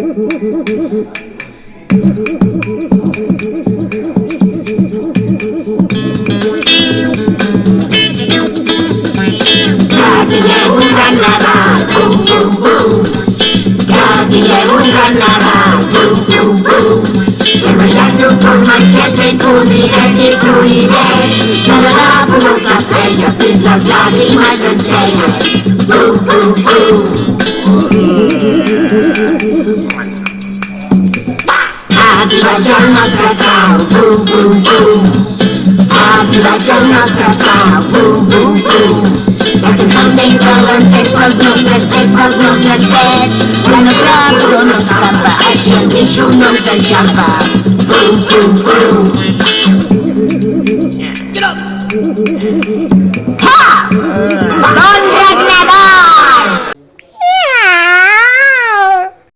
Gardiner un gran Nadal, bum bum bum. Gardiner un gran Nadal, bum bum bum. Hem ballat un formatget ben condidet i fluidet, que de la pudor que feia fins les llàgrimes ens feia. Bum bum bum. Aquí vaig el nostre cau, bum bum bum. Aquí vaig el nostre cau, bum bum bum. Estem tots ben calentets pels nostres pets. La nostra pudor no escampa, així el bicho no ens enxampa. Bum bum bum. Ha! Bon regnat